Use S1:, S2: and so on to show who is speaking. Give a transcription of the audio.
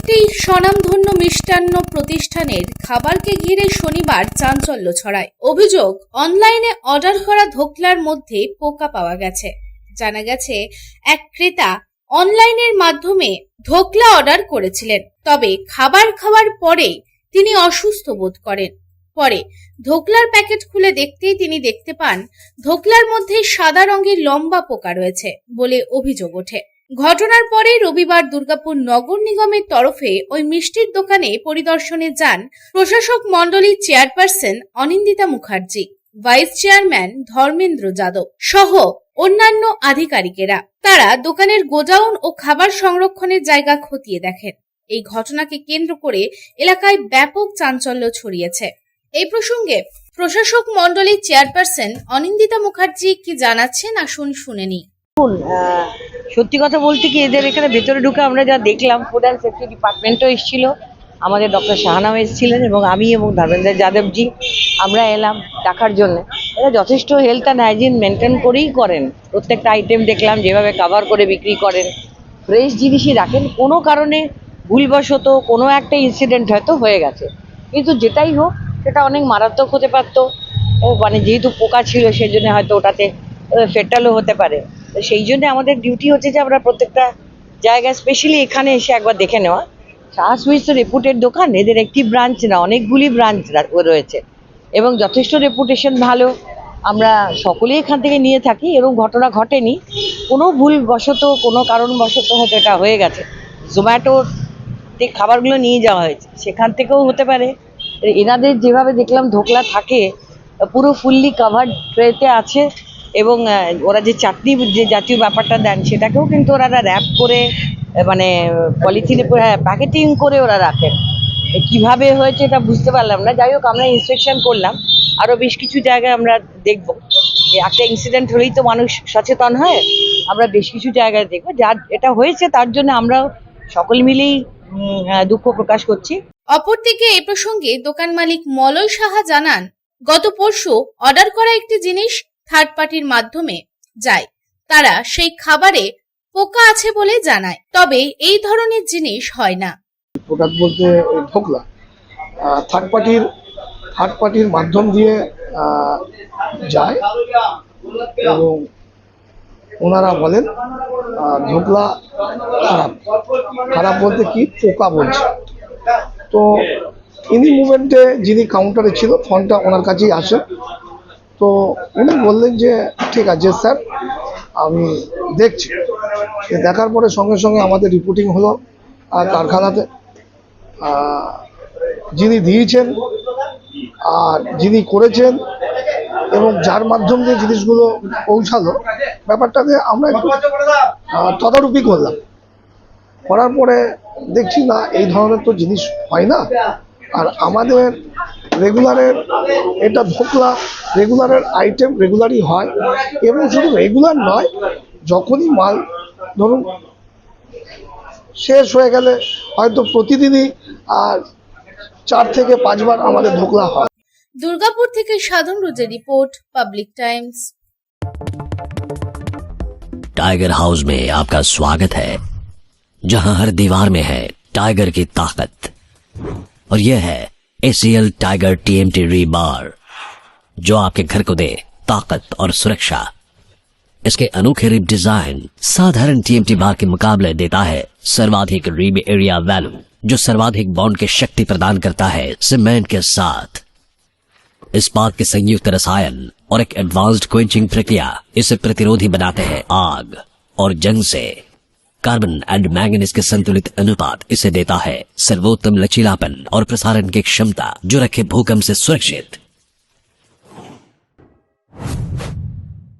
S1: একটি স্বনামধন্য মিষ্টান্ন প্রতিষ্ঠানের খাবারকে ঘিরে শনিবার চাঞ্চল্য ছড়ায়। অভিযোগ, অনলাইনে অর্ডার করা ধোকলার মধ্যে পোকা পাওয়া গেছে। জানা গেছে, এক ক্রেতা অনলাইনের মাধ্যমে ধোকলা অর্ডার করেছিলেন, তবে খাবার খাওয়ার পরে তিনি অসুস্থ বোধ করেন। পরে ধোকলার প্যাকেট খুলে দেখতেই তিনি দেখতে পান ধোকলার মধ্যে সাদা রঙের লম্বা পোকা রয়েছে বলে অভিযোগ ওঠে। ঘটনার পরে রবিবার দুর্গাপুর নগর নিগমের তরফে ওই মিষ্টির দোকানে পরিদর্শনে যান প্রশাসক মণ্ডলীর chairperson Anindita Mukherjee, vice chairman Dharmendra Yadav সহ অন্যান্য আধিকারিকেরা। তারা দোকানের গোডাউন ও খাবার সংরক্ষণের জায়গা খতিয়ে দেখেন। এই ঘটনাকে কেন্দ্র করে এলাকায় ব্যাপক চাঞ্চল্য ছড়িয়েছে। এই প্রসঙ্গে প্রশাসক মণ্ডলীর চেয়ারপারসন অনিন্দিতা মুখার্জি কি জানাচ্ছেন আসুন শুনে নিই।
S2: সত্যি কথা বলতে কি, এদের এখানে ভেতরে ঢুকে আমরা যা দেখলাম, ফুড অ্যান্ড সেফটি ডিপার্টমেন্টও এসেছিল, আমাদের ডক্টর শাহানাও এসেছিলেন এবং আমি এবং ধর্মেন্দ্র যাদবজি আমরা এলাম দেখার জন্য। এরা যথেষ্ট হেলথ অ্যান্ড হাইজিন মেনটেন করেই করেন। প্রত্যেকটা আইটেম দেখলাম যেভাবে কভার করে বিক্রি করেন, ফ্রেশ জিনিসই রাখেন। কোনো কারণে ভুলবশত কোনো একটা ইনসিডেন্ট হয়তো হয়ে গেছে, কিন্তু যেটাই হোক সেটা অনেক মারাত্মক হতে পারতো। মানে যেহেতু পোকা ছিল সেই জন্য হয়তো ওটাতে ফেটালও হতে পারে। তো সেই জন্য আমাদের ডিউটি হচ্ছে যে আমরা প্রত্যেকটা জায়গায় স্পেশালি এখানে এসে একবার দেখে নেওয়া। শাহ সুইটস রেপুটেড দোকান, এদের একটি ব্রাঞ্চ না, অনেকগুলি ব্রাঞ্চ রয়েছে এবং যথেষ্ট রেপুটেশন ভালো। আমরা সকলেই এখান থেকে নিয়ে থাকি, এরকম ঘটনা ঘটেনি। কোনো ভুলবশত কোনো কারণবশত হয়তো এটা হয়ে গেছে, জোম্যাটোতে খাবারগুলো নিয়ে যাওয়া হয়েছে, সেখান থেকেও হতে পারে। এনাদের যেভাবে দেখলাম ধোকলা থাকে পুরো ফুললি কাভার্ড ট্রেতে আছে এবং ওরা যে চাটনি যে জাতীয় ব্যাপারটা দেন সেটাকেও কিন্তু ওরা র্যাপ করে মানে পলিথিনে প্যাকেটিং করে ওরা রাখেন। কিভাবে হয়েছে এটা বুঝতে পারলাম না। যাই হোক, আমরা ইন্সপেকশন করলাম, আরও বেশ কিছু জায়গায় আমরা দেখব। যে একটা ইনসিডেন্ট হলেই তো মানুষ সচেতন হয়, আমরা বেশ কিছু জায়গায় দেখবো। যার এটা হয়েছে তার জন্য আমরা সকল মিলেই দুঃখ প্রকাশ করছি।
S1: অপরদিকে এই প্রসঙ্গে দোকান মালিক মলয় সাহা জানান, গত পরশু অর্ডার করা একটি জিনিস থার্ড পার্টির মাধ্যমে যায়, তারা সেই খাবারে পোকা আছে বলে জানায়, তবে এই ধরনের জিনিস হয় না।
S3: প্রোডাক্ট বলতে ধোকলা থার্ড পার্টির মাধ্যম দিয়ে যায় এবং ওনারা বলেন ধোকলা খারাপ বলতে কি পোকা বলছে। তো ইনি মুভমেন্টে যিনি কাউন্টারে ছিল ফোনটা ওনার কাছেই আসে, তো উনি বললেন যে ঠিক আছে স্যার, আমি দেখছি। দেখার পরে সঙ্গে সঙ্গে আমাদের রিপোর্টিং হলো কারখানাতে। যিনি দিয়েছেন আর যিনি করেছেন এবং যার মাধ্যম দিয়ে জিনিসগুলো পৌঁছালো, ব্যাপারটাকে আমরা একটু তদারকি করলাম। করার পরে দেখছি না, এই ধরনের তো জিনিস হয় না। আর আমাদের রেগুলারের এটা ধোকলা রেগুলারের আইটেম রেগুলারই হয় এবং শুধু রেগুলার নয়, যখনই মাল ধরুন শেষ হয়ে গেলে হয়তো প্রতিদিনই 4 থেকে 5 বার আমাদের ধোকলা হয়।
S1: দুর্গাপুর থেকে সাধন রোজের report, public Times.
S4: Tiger house में आपका स्वागत है, जहां हर दीवार में है टाइगर की ताकत। और यह है ACL टाइगर TMT रीबार, जो आपके घर को दे ताकत और सुरक्षा। इसके अनोखे रिब डिजाइन साधारण TMT बार के मुकाबले देता है सर्वाधिक रिब एरिया वैल्यू, जो सर्वाधिक बॉन्ड की शक्ति प्रदान करता है सीमेंट के साथ। इस्पात के संयुक्त रसायन और एक एडवांस्ड क्वेंचिंग प्रक्रिया इसे प्रतिरोधी बनाते हैं आग और जंग से। कार्बन एंड मैंगनीज के संतुलित अनुपात इसे देता है सर्वोत्तम लचीलापन और प्रसारण की क्षमता, जो रखे भूकंप से सुरक्षित।